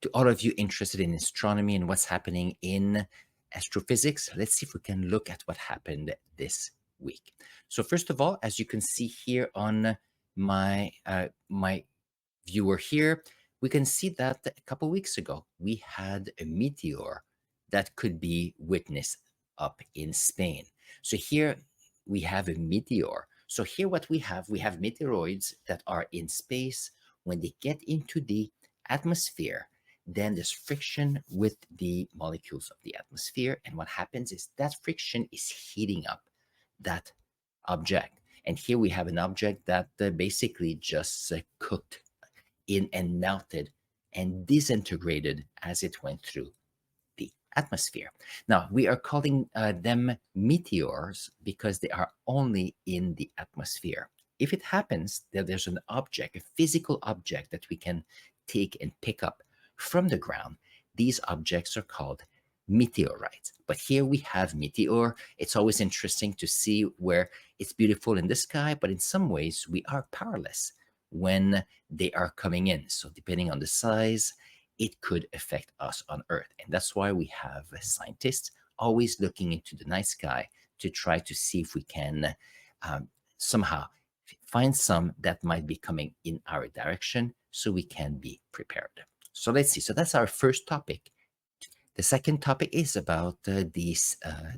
To all of you interested in astronomy and what's happening in astrophysics, let's see if we can look at what happened this week. So first of all, as you can see here on my viewer here, we can see that a couple weeks ago we had a meteor that could be witnessed up in Spain. So here we have a meteor. So here what we have meteoroids that are in space. When they get into the atmosphere, then there's friction with the molecules of the atmosphere. And what happens is that friction is heating up that object. And here we have an object that basically just cooked in and melted and disintegrated as it went through the atmosphere. Now, we are calling them meteors because they are only in the atmosphere. If it happens that there's an object, a physical object that we can take and pick up from the ground, these objects are called meteorites. But here we have meteor. It's always interesting to see where it's beautiful in the sky, but in some ways we are powerless when they are coming in. So depending on the size, it could affect us on Earth. And that's why we have scientists always looking into the night sky to try to see if we can somehow find some that might be coming in our direction so we can be prepared. So let's see. So that's our first topic. The second topic is about the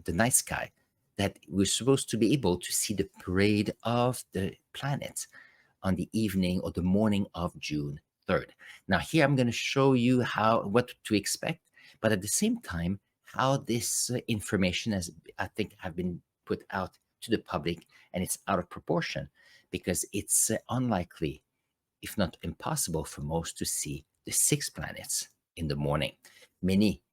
night sky, that we're supposed to be able to see the parade of the planets on the evening or the morning of June 3rd. Now here I'm going to show you what to expect, but at the same time, how this information has, I think, have been put out to the public, and it's out of proportion because it's unlikely, if not impossible, for most to see the 6 planets in the morning. Many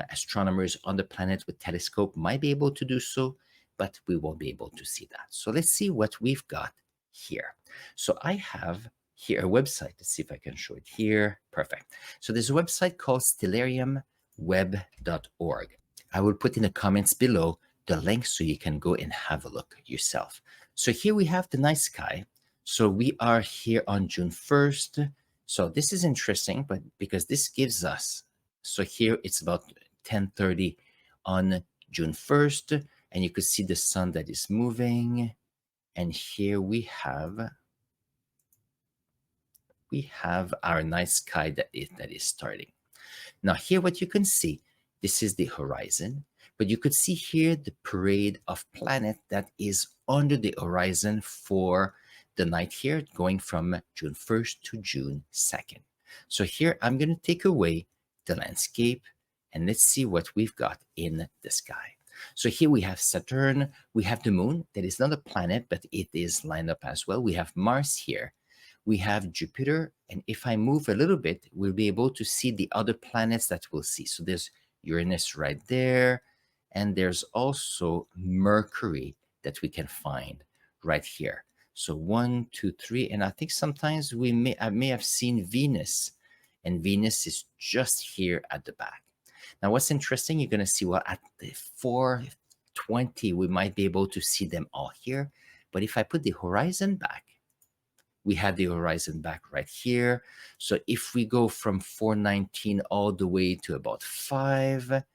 astronomers on the planet with telescope might be able to do so, but we won't be able to see that. So let's see what we've got here. So I have here a website. Let's see if I can show it here. Perfect. So there's a website called stellariumweb.org. I will put in the comments below the link so you can go and have a look yourself. So here we have the night sky. So we are here on June 1st. So this is interesting, but because this gives us, so here it's about 10:30 on June 1st, and you could see the sun that is moving. And here we have our night sky that is starting. Now here what you can see, this is the horizon, but you could see here the parade of planet that is under the horizon for the night here, going from June 1st to June 2nd. So here I'm going to take away the landscape and let's see what we've got in the sky. So here we have Saturn, we have the moon, that is not a planet, but it is lined up as well. We have Mars here, we have Jupiter, and if I move a little bit, we'll be able to see the other planets that we'll see. So there's Uranus right there, and there's also Mercury that we can find right here. So 1, 2, 3, and I think sometimes I may have seen Venus, and Venus is just here at the back. Now, what's interesting, you're going to see, well, at the 4:20, we might be able to see them all here. But if I put the horizon back, we have the horizon back right here. So if we go from 4:19 all the way to about 5,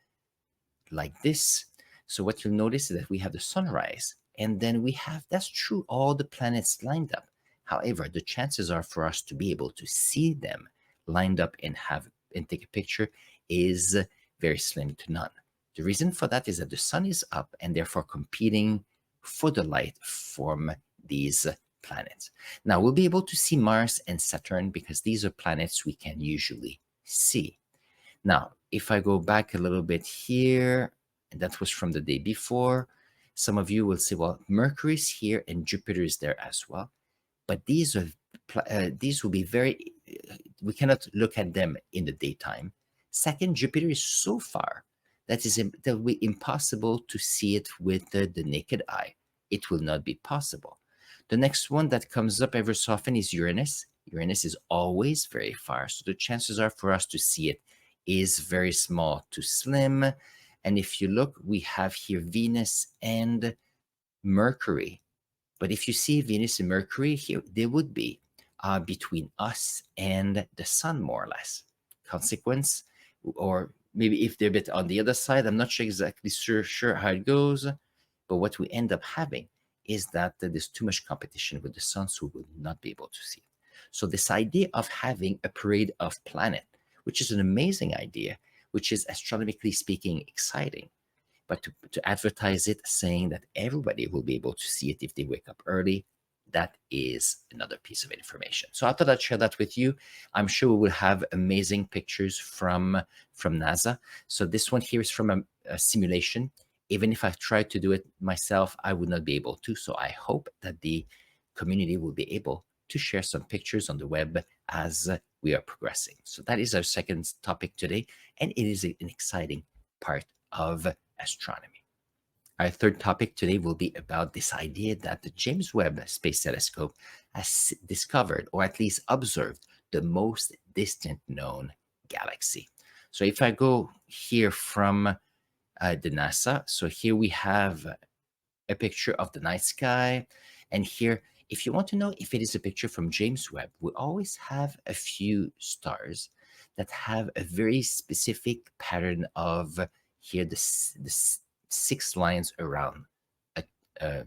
like this, so what you'll notice is that we have the sunrise, and then we have, that's true, all the planets lined up. However, the chances are for us to be able to see them lined up and take a picture is very slim to none. The reason for that is that the sun is up and therefore competing for the light from these planets. Now we'll be able to see Mars and Saturn because these are planets we can usually see. Now, if I go back a little bit here, and that was from the day before, some of you will say, well, Mercury's here and Jupiter is there as well. But these will be very, we cannot look at them in the daytime. Second, Jupiter is so far that will be impossible to see it with the naked eye. It will not be possible. The next one that comes up ever so often is Uranus. Uranus is always very far, so the chances are for us to see it is very small to slim. And if you look, we have here Venus and Mercury. But if you see Venus and Mercury here, they would be between us and the sun, more or less. consequence, or maybe if they're a bit on the other side, I'm not sure exactly sure how it goes. But what we end up having is that there's too much competition with the sun, so we will not be able to see it. So this idea of having a parade of planet, which is an amazing idea, which is astronomically speaking exciting, but to advertise it saying that everybody will be able to see it if they wake up early, that is another piece of information. So I thought I'd share that with you. I'm sure we will have amazing pictures from NASA. So this one here is from a simulation. Even if I tried to do it myself, I would not be able to. So I hope that the community will be able to share some pictures on the web as we are progressing. So that is our second topic today, and it is an exciting part of astronomy. Our third topic today will be about this idea that the James Webb Space Telescope has discovered, or at least observed, the most distant known galaxy. So if I go here from the NASA, so here we have a picture of the night sky, and here, if you want to know if it is a picture from James Webb, we always have a few stars that have a very specific pattern of here the 6 lines around a, a,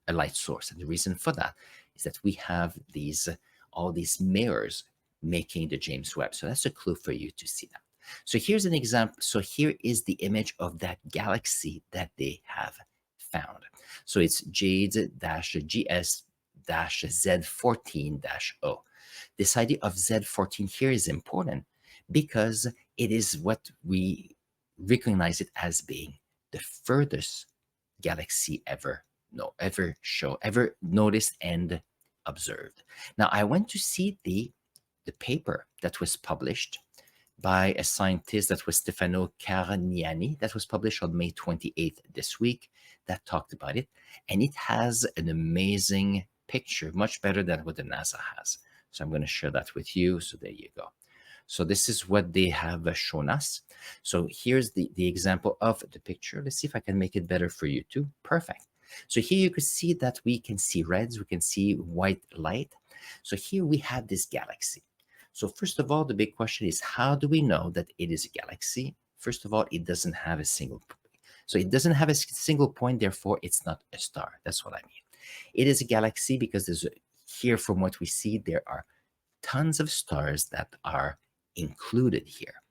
a light source. And the reason for that is that we have these all these mirrors making the James Webb. So that's a clue for you to see that. So here's an example. So here is the image of that galaxy that they have found. So it's JADES-GS-z14-0. This idea of Z14 here is important because it is what we recognize it as being the furthest galaxy ever noticed and observed. Now I went to see the paper that was published by a scientist that was Stefano Carignani, that was published on May 28th this week, that talked about it. And it has an amazing picture, much better than what the NASA has. So I'm going to share that with you. So there you go. So this is what they have shown us. So here's the example of the picture. Let's see if I can make it better for you too. Perfect. So here you can see that we can see reds, we can see white light. So here we have this galaxy. So first of all, the big question is, how do we know that it is a galaxy? First of all, it doesn't have a single point. So it doesn't have a single point, therefore it's not a star. That's what I mean. It is a galaxy because here, from what we see, there are tons of stars that are included here.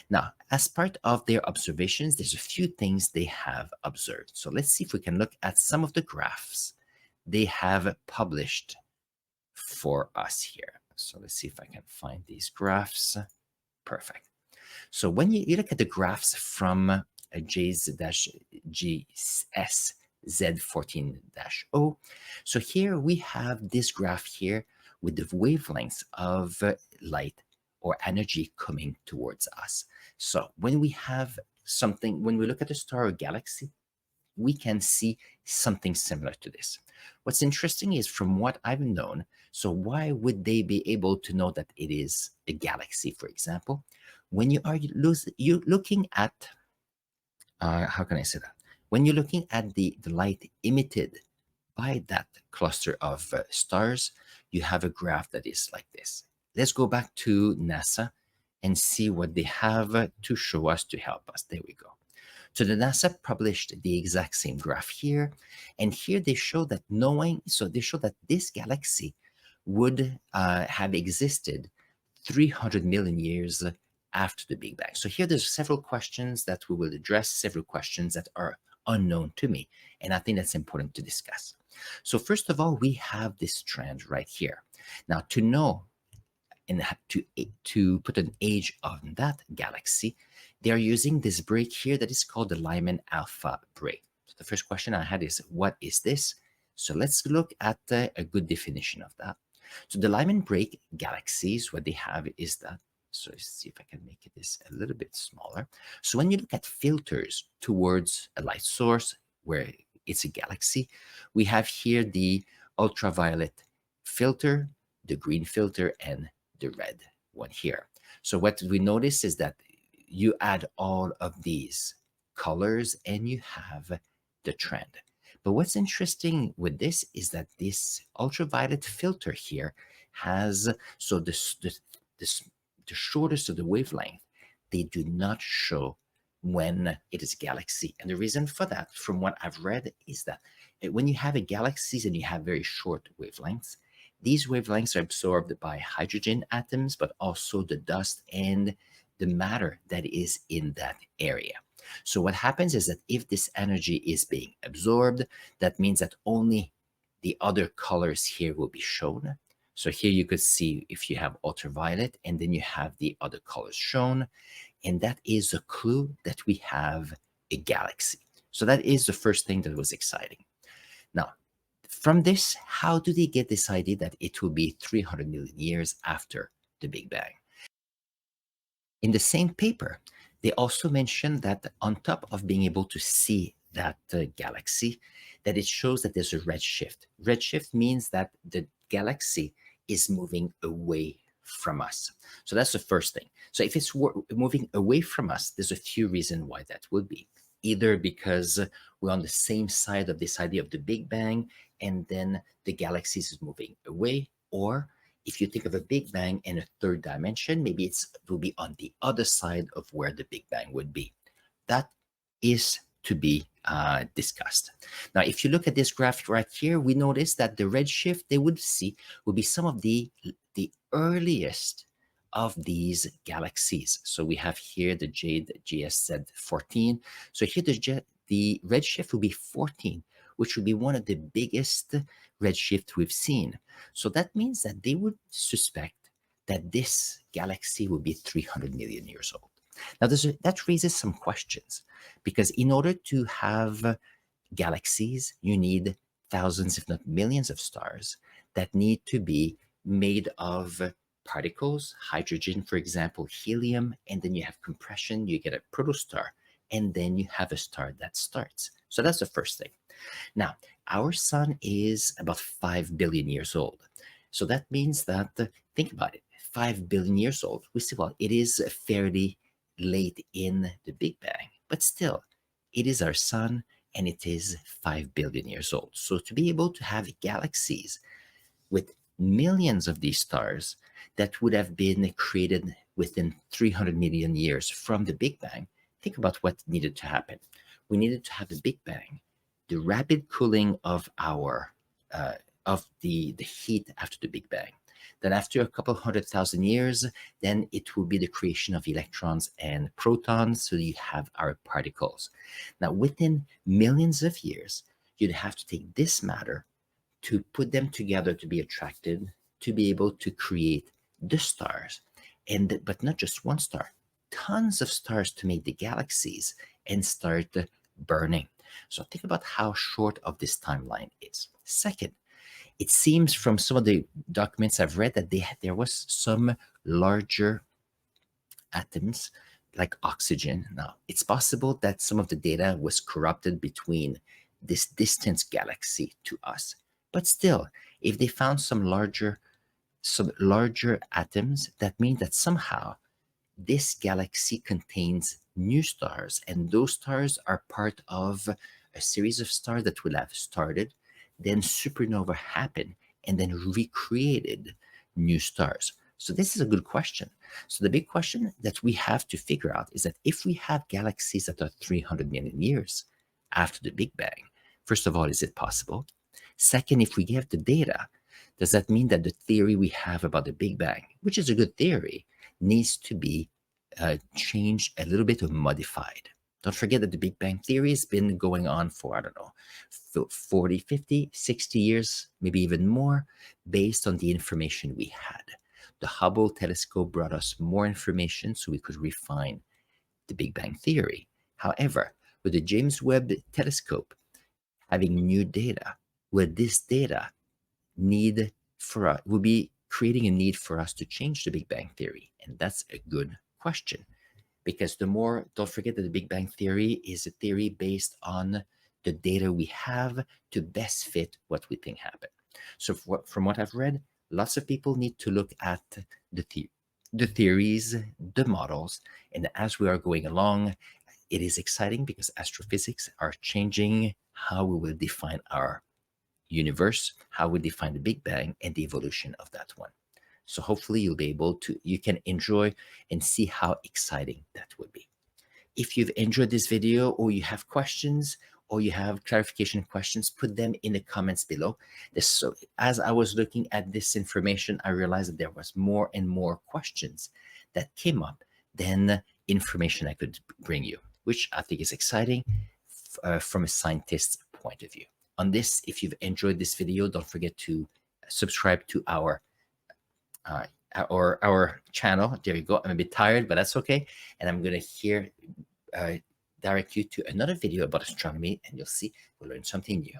Now, as part of their observations, there's a few things they have observed. So let's see if we can look at some of the graphs they have published for us here. So let's see if I can find these graphs. Perfect. So when you look at the graphs from JADES-GS-z14-0, so here we have this graph here with the wavelengths of light or energy coming towards us. So when we have something, when we look at a star or galaxy, we can see something similar to this. What's interesting is, from what I've known, so why would they be able to know that it is a galaxy, for example, when you are looking at, how can I say that? When you're looking at the light emitted by that cluster of stars, you have a graph that is like this. Let's go back to NASA and see what they have to show us to help us. There we go. So the NASA published the exact same graph here, and here they show that they show that this galaxy would have existed 300 million years after the Big Bang. So here there's several questions that we will address, several questions that are unknown to me, and I think that's important to discuss. So first of all, we have this trend right here. Now, to know and to put an age on that galaxy, they are using this break here that is called the Lyman alpha break. So the first question I had is, what is this? So let's look at a good definition of that. So the Lyman break galaxies, what they have is that, so let's see if I can make this a little bit smaller. So when you look at filters towards a light source where it's a galaxy, we have here the ultraviolet filter, the green filter, and the red one here. So what we notice is that you add all of these colors and you have the trend. But what's interesting with this is that this ultraviolet filter here has, so the the shortest of the wavelength, they do not show when it is a galaxy. And the reason for that, from what I've read, is that when you have a galaxies and you have very short wavelengths, these wavelengths are absorbed by hydrogen atoms, but also the dust and the matter that is in that area. So what happens is that if this energy is being absorbed, that means that only the other colors here will be shown. So here you could see if you have ultraviolet and then you have the other colors shown. And that is a clue that we have a galaxy. So that is the first thing that was exciting. Now, from this, how do they get this idea that it will be 300 million years after the Big Bang? In the same paper, they also mentioned that on top of being able to see that galaxy, that it shows that there's a redshift. Redshift means that the galaxy is moving away from us. So that's the first thing. So if it's moving away from us, there's a few reasons why that would be. Either because we're on the same side of this idea of the Big Bang, and then the galaxy is moving away, or if you think of a Big Bang in a third dimension, maybe it will be on the other side of where the Big Bang would be. That is to be discussed. Now, if you look at this graph right here, we notice that the redshift they would see would be some of the earliest of these galaxies. So we have here the JADES-GS-z14. So here the redshift will be 14, which would be one of the biggest redshift we've seen. So that means that they would suspect that this galaxy will be 300 million years old. Now, that raises some questions, because in order to have galaxies, you need thousands, if not millions, of stars that need to be made of particles, hydrogen, for example, helium, and then you have compression, you get a protostar, and then you have a star that starts. So that's the first thing. Now, our sun is about 5 billion years old. So that means that, think about it, 5 billion years old. We say, well, it is fairly late in the Big Bang, but still, it is our sun and it is 5 billion years old. So to be able to have galaxies with millions of these stars that would have been created within 300 million years from the Big Bang, think about what needed to happen. We needed to have a Big Bang, the rapid cooling of our of the heat after the Big Bang. Then after a couple 100,000 years, then it will be the creation of electrons and protons, so you have our particles. Now, within millions of years, you'd have to take this matter to put them together to be attracted, to be able to create the stars, but not just one star, tons of stars to make the galaxies and start burning. So think about how short of this timeline is. Second, it seems from some of the documents I've read that there was some larger atoms like oxygen. Now, it's possible that some of the data was corrupted between this distant galaxy to us. But still, if they found some larger atoms, that means that somehow this galaxy contains new stars, and those stars are part of a series of stars that will have started, then supernova happened, and then recreated new stars. So this is a good question. So the big question that we have to figure out is that if we have galaxies that are 300 million years after the Big Bang, first of all, is it possible? Second, if we get the data, does that mean that the theory we have about the Big Bang, which is a good theory, needs to be changed a little bit or modified? Don't forget that the Big Bang theory has been going on for, I don't know, 40, 50, 60 years, maybe even more, based on the information we had. The Hubble telescope brought us more information so we could refine the Big Bang theory. However, with the James Webb telescope having new data, will this data need for us, will be creating a need for us to change the Big Bang theory? And that's a good question, because don't forget that the Big Bang theory is a theory based on the data we have to best fit what we think happened. So from what I've read, lots of people need to look at the theories, the models, and as we are going along, it is exciting because astrophysics are changing how we will define our universe, how we define the Big Bang, and the evolution of that one. So hopefully you'll be able to, you can enjoy and see how exciting that would be. If you've enjoyed this video or you have questions or you have clarification questions, put them in the comments below. So as I was looking at this information, I realized that there was more and more questions that came up than information I could bring you, which I think is exciting from a scientist's point of view. On this, if you've enjoyed this video, don't forget to subscribe to our channel. There you go. I'm a bit tired, but that's okay. And I'm going to direct you to another video about astronomy, and you'll see we'll learn something new.